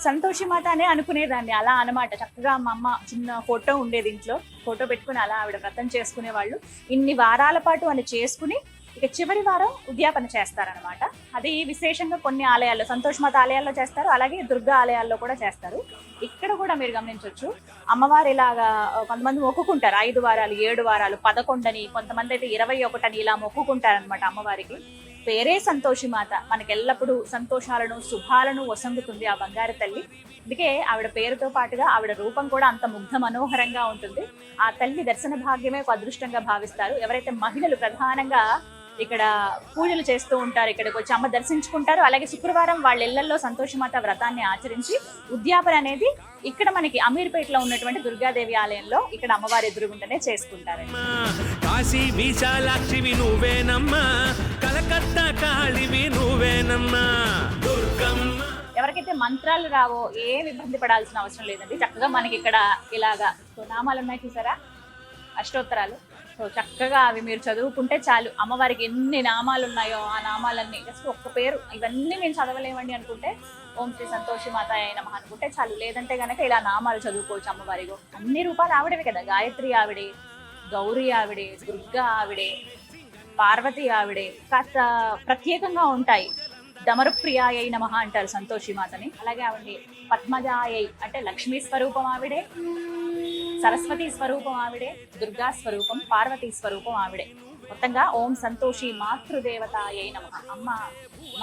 సంతోషి మాత అనే అనుకునేదాన్ని. అలా అనమాట. చక్కగా మా అమ్మ చిన్న ఫోటో ఉండేది ఇంట్లో, ఫోటో పెట్టుకుని అలా ఆవిడ వ్రతం చేసుకునేవాళ్ళు. ఇన్ని వారాల పాటు అని చేసుకుని ఇక చివరి వారం ఉద్యాపన చేస్తారనమాట. అది విశేషంగా కొన్ని ఆలయాల్లో, సంతోషి మాత ఆలయాల్లో చేస్తారు, అలాగే దుర్గా ఆలయాల్లో కూడా చేస్తారు. ఇక్కడ కూడా మీరు గమనించవచ్చు, అమ్మవారు ఇలాగా కొంతమంది మొక్కుకుంటారు 5 వారాలు, 7 వారాలు, 11 అని, కొంతమంది అయితే 21 అని ఇలా మొక్కుకుంటారనమాట. అమ్మవారికి పేరే సంతోషి మాత. మనకి ఎల్లప్పుడూ సంతోషాలను శుభాలను వసంగుతుంది ఆ బంగారు తల్లి. అందుకే ఆవిడ పేరుతో పాటుగా ఆవిడ రూపం కూడా అంత ముగ్ధ మనోహరంగా ఉంటుంది. ఆ తల్లి దర్శన భాగ్యమే ఒక అదృష్టంగా భావిస్తారు. ఎవరైతే మహిళలు ప్రధానంగా ఇక్కడ పూజలు చేస్తూ ఉంటారు, ఇక్కడికి వచ్చి అమ్మ దర్శించుకుంటారు. అలాగే శుక్రవారం వాళ్ళ ఇళ్లలో సంతోషిమాత వ్రతాన్ని ఆచరించి ఉద్యాపన అనేది ఇక్కడ మనకి అమీర్పేటలో ఉన్నటువంటి దుర్గాదేవి ఆలయంలో ఇక్కడ అమ్మవారి ఎదురుగుంటనే చేసుకుంటారు. కాశీ విశాలాక్షివి నువ్వేనమ్మా. కలకత్తా కాళివి నువ్వేనమ్మా దుర్గమ్మ. ఎవరికైతే మంత్రాలు రావో ఏం ఇబ్బంది పడాల్సిన అవసరం లేదండి. చక్కగా మనకి ఇక్కడ ఇలాగా నామాలు ఉన్నాయి చూసారా, అష్టోత్తరాలు. సో చక్కగా అవి మీరు చదువుకుంటే చాలు. అమ్మవారికి ఎన్ని నామాలు ఉన్నాయో ఆ నామాలన్నీ, జస్ట్ ఒక్క పేరు, ఇవన్నీ మేము చదవలేమండి అనుకుంటే ఓం శ్రీ సంతోషి మాతాయ నమః అనుకుంటే చాలు. లేదంటే కనుక ఇలా నామాలు చదువుకోవచ్చు అమ్మవారిగో. అన్ని రూపాలు ఆవిడవే కదా, గాయత్రి ఆవిడే, గౌరీ ఆవిడే, దుర్గా ఆవిడే, పార్వతి ఆవిడే. కాస్త ప్రత్యేకంగా ఉంటాయి. డమరుప్రియాయై నమః అంటారు సంతోషి మాతని. అలాగే ఆవిడ పద్మజాయై అంటే లక్ష్మీ స్వరూపం ఆవిడే, సరస్వతి స్వరూపం ఆవిడే, దుర్గా స్వరూపం, పార్వతీ స్వరూపం ఆవిడే. మొత్తంగా ఓం సంతోషి మాతృదేవతాయై నమః. అమ్మ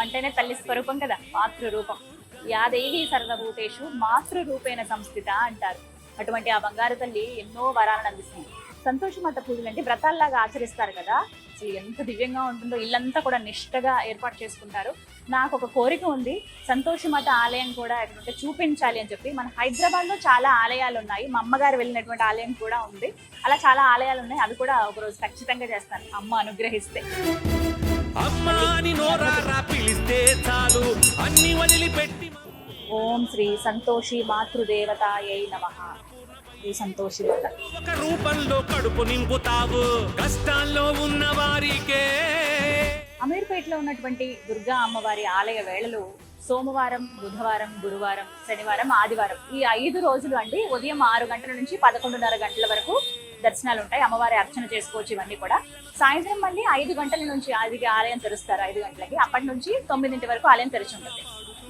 అంటేనే తల్లి స్వరూపం కదా, మాతృరూపం. యాదేహి సర్వభూతేషు మాతృరూపేణ సంస్థిత అంటారు. అటువంటి ఆ బంగారు తల్లి ఎన్నో వరాలను అందిస్తుంది. సంతోషి మాత పూజలు అంటే వ్రతాల్లాగా ఆచరిస్తారు కదా, అసలు ఎంత దివ్యంగా ఉంటుందో. ఇల్లంతా కూడా నిష్టగా ఏర్పాటు చేసుకుంటారు. నాకు ఒక కోరిక ఉంది, సంతోషి మాత ఆలయం కూడా ఎక్కడుంటే చూపించాలి అని చెప్పి. మన హైదరాబాద్ లో చాలా ఆలయాలు ఉన్నాయి, మా అమ్మగారు వెళ్ళినటువంటి ఆలయం కూడా ఉంది. అలా చాలా ఆలయాలు ఉన్నాయి, అవి కూడా ఒకరోజు ఖచ్చితంగా చేస్తాను అమ్మ అనుగ్రహిస్తే. అమ్మా అని నోరారా పిలిస్తే చాలు అన్ని వదిలిపెట్టి. ఓం శ్రీ సంతోషి మాతృదేవతాయై నమః. శ్రీ సంతోషి మాత ఒక రూపంలో కడుపు నింపుతావు కష్టాల్లో ఉన్న వారికే. అమీర్పేటలో ఉన్నటువంటి దుర్గా అమ్మవారి ఆలయ వేళలు సోమవారం, బుధవారం, గురువారం, శనివారం, ఆదివారం ఈ 5 రోజులు అండి. ఉదయం 6 గంటల నుంచి 11:30 గంటల వరకు దర్శనాలు ఉంటాయి. అమ్మవారి అర్చన చేసుకోవచ్చు. ఇవన్నీ కూడా సాయంత్రం మళ్ళీ 5 గంటల నుంచి ఆలయం తెరుస్తారు. 5 గంటలకి, అప్పటి నుంచి 9 వరకు ఆలయం తెరిచి ఉంటుంది.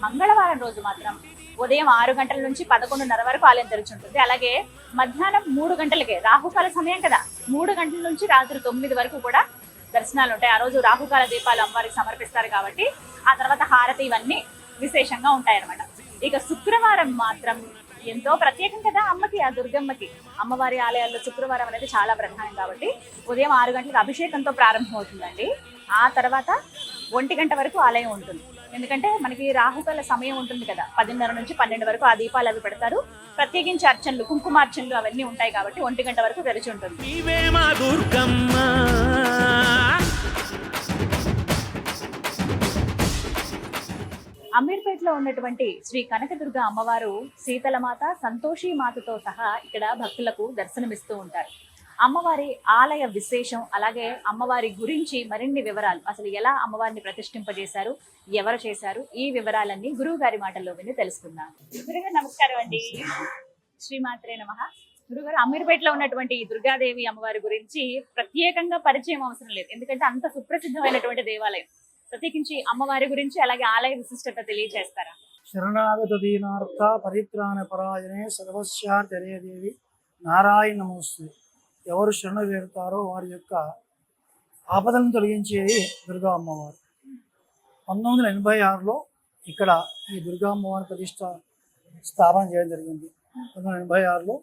మంగళవారం రోజు మాత్రం ఉదయం 6 గంటల నుంచి 11:30 వరకు ఆలయం తెరిచి ఉంటుంది. అలాగే మధ్యాహ్నం 3 గంటలకే, రాహుకాల సమయం కదా, 3 గంటల నుంచి రాత్రి 9 వరకు కూడా దర్శనాలు ఉంటాయి. ఆ రోజు రాహుకాల దీపాలు అమ్మవారికి సమర్పిస్తారు కాబట్టి ఆ తర్వాత హారతి ఇవన్నీ విశేషంగా ఉంటాయి అన్నమాట. ఇక శుక్రవారం మాత్రం ఎంతో ప్రత్యేకం కదా అమ్మకి, ఆ దుర్గమ్మకి. అమ్మవారి ఆలయాల్లో శుక్రవారం అనేది చాలా ప్రధానం కాబట్టి ఉదయం 6 గంటలకు అభిషేకంతో ప్రారంభం అవుతుందండి. ఆ తర్వాత 1 గంట వరకు ఆలయం ఉంటుంది. ఎందుకంటే మనకి రాహుకాల సమయం ఉంటుంది కదా, 10:30 నుంచి 12 వరకు ఆ దీపాలు అవి పెడతారు. ప్రత్యేకించి అర్చనలు, కుంకుమార్చనలు అవన్నీ ఉంటాయి కాబట్టి 1 గంట వరకు తెరిచి ఉంటుంది. నీవే మా దుర్గమ్మ. అమీర్పేటలో ఉన్నటువంటి శ్రీ కనకదుర్గ అమ్మవారు శీతలమాత, సంతోషి మాతతో సహా ఇక్కడ భక్తులకు దర్శనమిస్తూ ఉంటారు. అమ్మవారి ఆలయ విశేషం, అలాగే అమ్మవారి గురించి మరిన్ని వివరాలు, అసలు ఎలా అమ్మవారిని ప్రతిష్ఠింపజేశారు, ఎవరు చేశారు, ఈ వివరాలన్నీ గురువు గారి మాటల్లో విని తెలుసుకుందాం. గురుగారు నమస్కారం అండి. శ్రీమాత్రే నమః. గురుగారు, అమీర్పేటలో ఉన్నటువంటి ఈ దుర్గాదేవి అమ్మవారి గురించి ప్రత్యేకంగా పరిచయం అవసరం లేదు, ఎందుకంటే అంత సుప్రసిద్ధమైనటువంటి దేవాలయం. ప్రత్యేకించి అమ్మవారి గురించి అలాగే ఆలయ విశిష్టత తెలియజేస్తారా? శరణాగత దీనార్థ పరిత్రాణ పరాయణే సర్వస్యార్థరే దేవి నారాయణ నమోస్తు. ఎవరు శరణ వేరుతారో వారి యొక్క ఆపదలను తొలగించేది దుర్గా అమ్మవారు. 1986లో ఇక్కడ ఈ దుర్గా అమ్మవారి ప్రతిష్ట స్థాపన చేయడం జరిగింది. 1986లో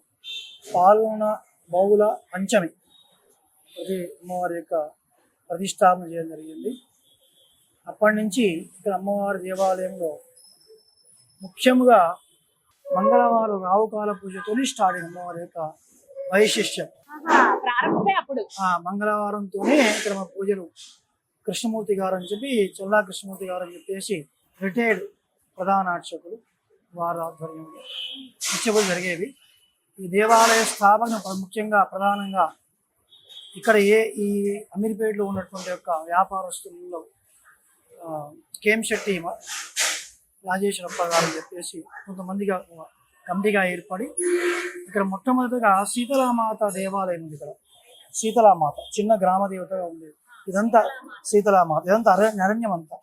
పాల్గొన బహుళ పంచమి అది అమ్మవారి యొక్క ప్రతిష్టాపన చేయడం జరిగింది. అప్పటి నుంచి ఇక్కడ అమ్మవారి దేవాలయంలో ముఖ్యంగా మంగళవారం రావుకాల పూజతోనే స్టార్ట్ అయింది అమ్మవారి యొక్క వైశిష్ట్యం. ప్రారంభమే అప్పుడు మంగళవారంతోనే ఇక్కడ మా పూజలు కృష్ణమూర్తి గారు అని చెప్పి, చల్లా కృష్ణమూర్తి గారు అని చెప్పేసి రిటైర్డ్ ప్రధాన అర్చకులు వారి ఆధ్వర్యంలో ఉత్సవాలు జరిగేవి. ఈ దేవాలయ స్థాపన ముఖ్యంగా ప్రధానంగా ఇక్కడ ఈ అమీర్పేటలో ఉన్నటువంటి యొక్క వ్యాపారస్తులలో కేంశెట్టి రాజేశ్వరప్ప గారు అని చెప్పేసి కొంతమందిగా కమిటీగా ఏర్పడి ఇక్కడ మొట్టమొదటిగా శీతలామాత దేవాలయం ఉంది. ఇక్కడ శీతలామాత చిన్న గ్రామ దేవతగా ఉండేది. ఇదంతా శీతలామాత, ఇదంతా అరణ్యం అంతా.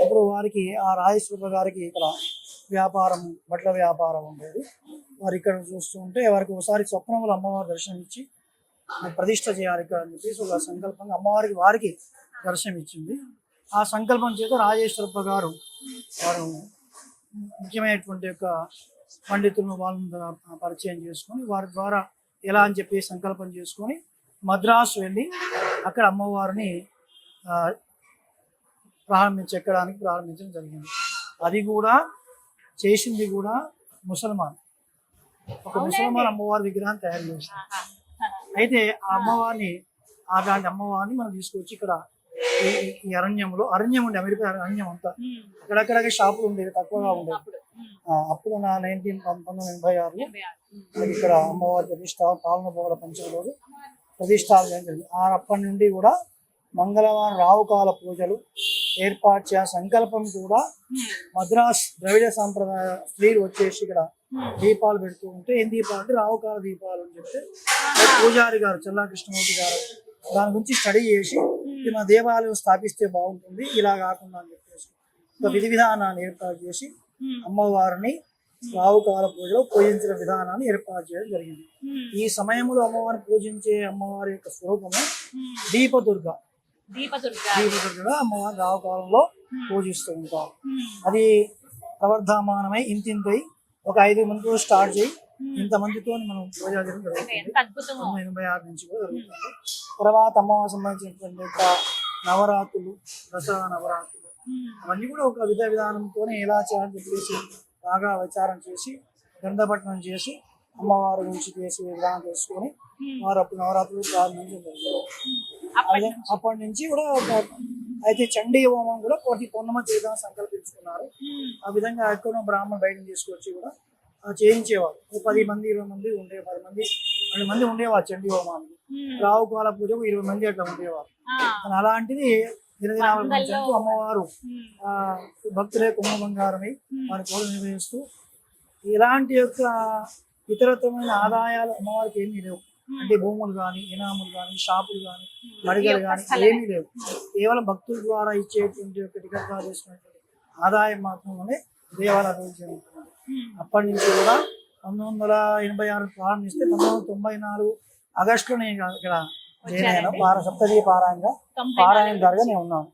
అప్పుడు వారికి ఆ రాజేశ్వరప్ప గారికి ఇక్కడ వ్యాపారం, బట్టల వ్యాపారం ఉండేది. వారు ఇక్కడ చూస్తూ ఉంటే వారికి ఒకసారి స్వప్నంలో అమ్మవారి దర్శనం ఇచ్చి ప్రతిష్ట చేయాలి ఇక్కడ అని చెప్పేసి ఒక సంకల్పంగా అమ్మవారికి వారికి దర్శనం ఇచ్చింది. ఆ సంకల్పం చేత రాజేశ్వరప్ప గారు వారు ముఖ్యమైనటువంటి యొక్క పండితులను వాళ్ళని పరిచయం చేసుకొని వారి ద్వారా ఎలా అని చెప్పి సంకల్పం చేసుకొని మద్రాసు వెళ్ళి అక్కడ అమ్మవారిని ప్రారంభించడం జరిగింది. అది కూడా చేసింది కూడా ముసల్మాన్, ఒక ముసల్మాన్ అమ్మవారి విగ్రహాన్ని తయారు చేసింది. అయితే ఆ అమ్మవారిని, అలాంటి అమ్మవారిని మనం తీసుకొచ్చి ఇక్కడ ఈ అరణ్యం ఉండే అమెరికా అరణ్యం అంతా అక్కడక్కడ షాపులు ఉండేవి, తక్కువగా ఉండేవి. అప్పుడు నా 1986లో ఇక్కడ అమ్మవారి ప్రతిష్ట పాలనపోగల పంచమ రోజు ప్రతిష్టాపన జరిగింది. అప్పటి నుండి కూడా మంగళవారం రావుకాల పూజలు ఏర్పాటు చేయ సంకల్పం కూడా మద్రాస్ ద్రవిడ సాంప్రదాయ స్త్రీలు వచ్చేసి ఇక్కడ దీపాలు పెడుతూ ఉంటే ఏం దీపాలు అంటే రావుకాల దీపాలు అని చెప్తే పూజారి గారు చల్లా కృష్ణమూర్తి గారు దాని గురించి స్టడీ చేసి మన దేవాలయం స్థాపిస్తే బాగుంటుంది, ఇలా కాకుండా అని చెప్పేసి ఒక విధి విధానాన్ని ఏర్పాటు చేసి అమ్మవారిని రావుకాల పూజలో పూజించిన విధానాన్ని ఏర్పాటు చేయడం జరిగింది. ఈ సమయంలో అమ్మవారిని పూజించే అమ్మవారి యొక్క స్వరూపము దీపదుర్గ. దీపదుర్గగా అమ్మవారిని రావుకాలంలో పూజిస్తూ ఉంటారు. అది ప్రవర్ధమానమై ఇంతింతై ఒక 5 మందితో స్టార్ట్ చేయి ఇంతమందితో మనం పూజ చేయడం జరుగుతుంది. 86 నుంచి కూడా జరుగుతుంది. తర్వాత అమ్మవారికి సంబంధించినటువంటి యొక్క నవరాత్రులు, దసరా నవరాత్రులు అవన్నీ కూడా ఒక విధానంతో ఎలా చేయాలని చెప్పేసి బాగా విచారం చేసి గంధపట్నం చేసి అమ్మవారి గురించి చేసే విధానం చేసుకొని వారు అప్పుడు నవరాత్రులు ప్రారంభించడం. అప్పటి నుంచి కూడా అయితే చండీ హోమం కూడా ప్రతి పౌర్ణమ చేద్దామని సంకల్పించుకున్నారు. ఆ విధంగా ఎక్కడో బ్రాహ్మణ బయటను తీసుకొచ్చి కూడా చేయించేవారు. 10 మంది 20 మంది ఉండే 10 మంది 12 మంది ఉండేవారు చండీ హోమానికి. రావుకాల పూజకు 20 మంది అట్లా ఉండేవారు. అలాంటిది దినదినాలు అమ్మవారు భక్తులే కుంభ బంగారమై వారి పూజ నిర్వహిస్తూ ఇలాంటి యొక్క ఇతరత్వమైన ఆదాయాలు అమ్మవారికి ఏమీ లేవు. అంటే భూములు కానీ, ఇనాములు కానీ, షాపులు కానీ, మడిగలు కానీ ఏమీ లేవు. కేవలం భక్తుల ద్వారా ఇచ్చేటువంటి యొక్క టికెట్ ద్వారా చేసుకునేటువంటి ఆదాయం మాత్రమే దేవాలయ అభివృద్ధి జరుగుతుంది. అప్పటి నుంచి కూడా 1986 ప్రారంభిస్తే 1994 ఆగస్టులో నేను ఇక్కడ సప్తదీ పారాయణ ధరగా నేను ఉన్నాను.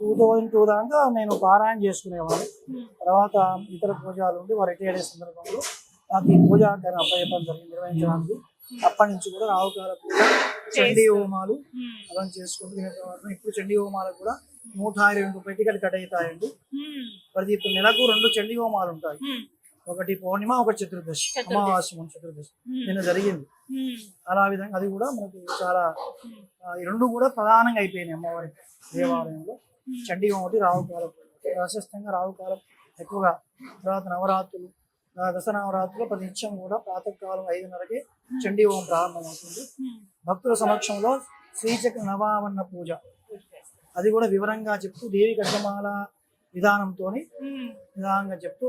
2002 దాకా నేను పారాయణ చేసుకునేవాడు. తర్వాత ఇతర పూజలు ఉండి వారు రిటైర్ అయ్యే సందర్భంలో నాకు ఈ పూజ అప్పచెప్పడం జరిగింది నిర్వహించడానికి. అప్పటి నుంచి కూడా రావుకాల పూజ, చండీ హోమాలు అవన్నీ చేసుకుంటూ ఇప్పుడు చండీ హోమాలకు కూడా 122 టికెట్ కట్ అవుతాయండి. ప్రతి నెలకు 2 చండీ హోమాలు ఉంటాయి. ఒకటి పౌర్ణిమ, ఒకటి చతుర్దశి, అమావాస్య చతుర్దశి నిన్న జరిగింది. అలా విధంగా అది కూడా మనకు చాలా ఈ 2 కూడా ప్రధానంగా అయిపోయినాయి అమ్మవారి దేవాలయంలో. చండీ హోమం ఒకటి, రావుకాలం ప్రశస్తంగా రావుకాలం ఎక్కువగా. తర్వాత నవరాత్రులు, దసరా నవరాత్రులు ప్రతి నిత్యం కూడా ప్రాతకాలం 5:30కి చండీ హోమం ప్రారంభమవుతుంది. భక్తుల సమక్షంలో శ్రీచక్ర నవావరణ పూజ అది కూడా వివరంగా చెప్తూ దేవి గడ్డమాల విధానంతో నిదానంగా చెప్తూ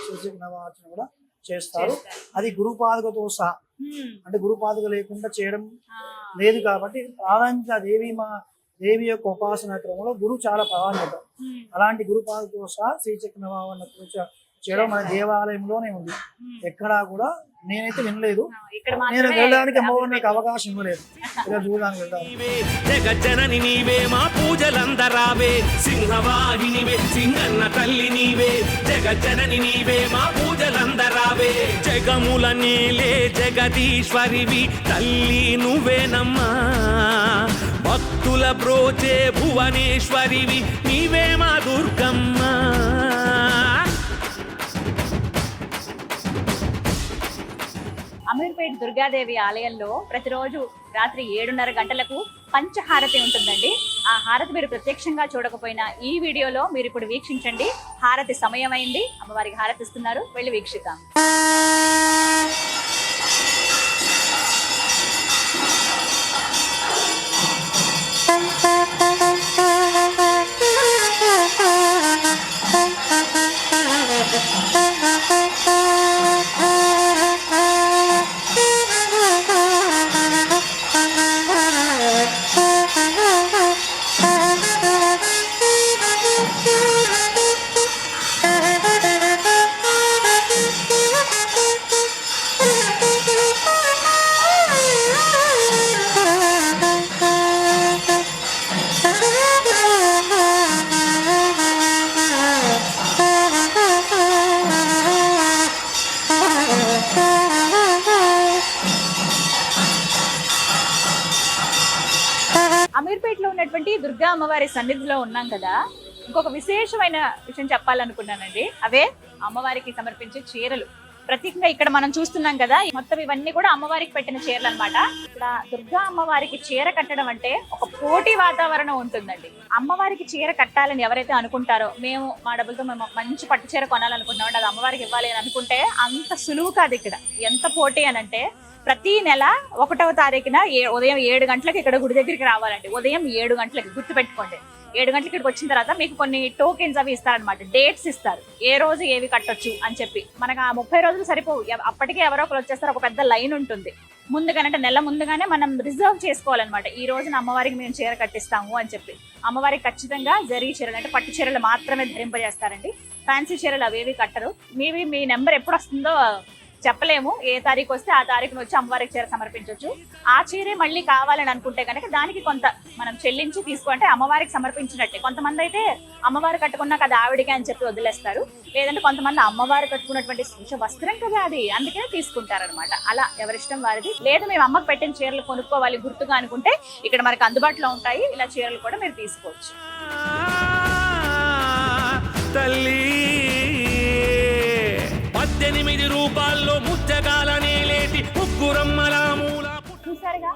శ్రీచక్ర నవార్చన కూడా చేస్తారు. అది గురుపాదుకతో సహా, అంటే గురుపాదుక లేకుండా చేయడం లేదు కాబట్టి ప్రాధాన్యత దేవి యొక్క ఉపాసన క్రమంలో గురువు చాలా ప్రాధాన్యత. అలాంటి గురుపాదుకతో సహా శ్రీచక్ర నవావరణ పూజ చేయడం మన దేవాలయంలోనే ఉంది. ఎక్కడా కూడా నేనైతే వినలేదు. నేను వెళ్ళడానికి అమ్మవారికి అవకాశం ఇవ్వలేదు. ఇక్కడ చూడడానికి వెళ్ళాలి. జగజ్జనని నీవే మా పూజలందరావే, సింహవాహినివే సింగన్న తల్లి నీవే, జగజ్జనని నీవే మా పూజలందరావే, జగముల నీలే జగదీశ్వరివి తల్లి నువ్వేనమ్మా, భక్తుల బ్రోచే భువనేశ్వరివి నీవే మా దుర్గమ్మ. అమీర్పేట దుర్గాదేవి ఆలయంలో ప్రతిరోజు రాత్రి 7:30 గంటలకు పంచహారతి ఉంటుందండి. ఆ హారతి మీరు ప్రత్యక్షంగా చూడకపోయినా ఈ వీడియోలో మీరు ఇప్పుడు వీక్షించండి. హారతి సమయం అయింది, అమ్మవారికి హారతి ఇస్తున్నారు, వెళ్ళి వీక్షిద్దాం. అమీర్పేటలో ఉన్నటువంటి దుర్గా అమ్మవారి సన్నిధిలో ఉన్నాం కదా, ఇంకొక విశేషమైన విషయం చెప్పాలనుకున్నానండి. అవే అమ్మవారికి సమర్పించే చీరలు. ప్రత్యేకంగా ఇక్కడ మనం చూస్తున్నాం కదా, మొత్తం ఇవన్నీ కూడా అమ్మవారికి పెట్టిన చీరలు అన్నమాట. ఇక్కడ దుర్గా అమ్మవారికి చీర కట్టడం అంటే ఒక పోటీ వాతావరణం ఉంటుందండి. అమ్మవారికి చీర కట్టాలని ఎవరైతే అనుకుంటారో, మేము మా డబ్బులతో మేము మంచి పట్టు చీర కొనాలనుకుంటున్నాం, అది అమ్మవారికి ఇవ్వాలి అని అనుకుంటే అంత సులువు కాదు. ఇక్కడ ఎంత పోటీ అని అంటే, ప్రతి నెల 1వ తారీఖున ఉదయం 7 గంటలకు ఇక్కడ గుడి దగ్గరికి రావాలండి. ఉదయం 7 గంటలకి గుర్తుపెట్టుకోండి. 7 గంటలకి ఇక్కడికి వచ్చిన తర్వాత మీకు కొన్ని టోకెన్స్ అవి ఇస్తారనమాట, డేట్స్ ఇస్తారు, ఏ రోజు ఏవి కట్టొచ్చు అని చెప్పి. మనకు ఆ 30 రోజులు సరిపోవు, అప్పటికే ఎవరో ఒకరు వచ్చేస్తారు. ఒక పెద్ద లైన్ ఉంటుంది ముందుగానే, అంటే నెల ముందుగానే మనం రిజర్వ్ చేసుకోవాలన్నమాట. ఈ రోజున అమ్మవారికి మేము చీర కట్టిస్తాము అని చెప్పి. అమ్మవారికి ఖచ్చితంగా జరీ చీరలు అంటే పట్టు చీరలు మాత్రమే ధరింపజేస్తారండి. ఫ్యాన్సీ చీరలు అవేవి కట్టరు. మీ నెంబర్ ఎప్పుడు వస్తుందో చెప్పలేము, ఏ తారీఖు వస్తే ఆ తారీఖున వచ్చి అమ్మవారికి చీర సమర్పించవచ్చు. ఆ చీరే మళ్ళీ కావాలని అనుకుంటే కనుక దానికి కొంత మనం చెల్లించి తీసుకుంటే అమ్మవారికి సమర్పించినట్టే. కొంతమంది అయితే అమ్మవారు కట్టుకున్నాక అది ఆవిడికే అని చెప్పి వదిలేస్తారు. లేదంటే కొంతమంది అమ్మవారు కట్టుకున్నటువంటి వస్త్రం కదా అది, అందుకనే తీసుకుంటారనమాట. అలా ఎవరిష్టం వారిది. లేదు మేము అమ్మకు పెట్టిన చీరలు కొనుక్కోవాలి గుర్తుగా అనుకుంటే ఇక్కడ మనకు అందుబాటులో ఉంటాయి. ఇలా చీరలు కూడా మీరు తీసుకోవచ్చు. తల్లి 18 రూపాయల్లో ముచ్చగాలనే లేటి ముగ్గురమ్మల మూల. చూసారుగా,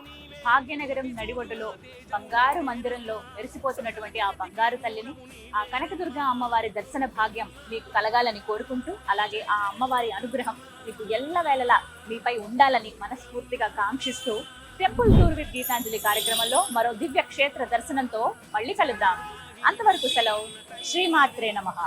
భాగ్యనగరం నడిబొడ్డులో బంగారు మందిరంలో మెరిసిపోతున్నటువంటి ఆ బంగారు తల్లిని, ఆ కనకదుర్గ అమ్మవారి దర్శన భాగ్యం మీకు కలగాలని కోరుకుంటూ, అలాగే ఆ అమ్మవారి అనుగ్రహం మీకు ఎల్లవేళలా మీపై ఉండాలని మనస్ఫూర్తిగా కాంక్షిస్తూ, టెంపుల్ టూర్ విత్ గీతాంజలి కార్యక్రమంలో మరో దివ్య క్షేత్ర దర్శనంతో మళ్ళీ కలుద్దాం. అంతవరకు సెలవు. శ్రీమాత్రే నమః.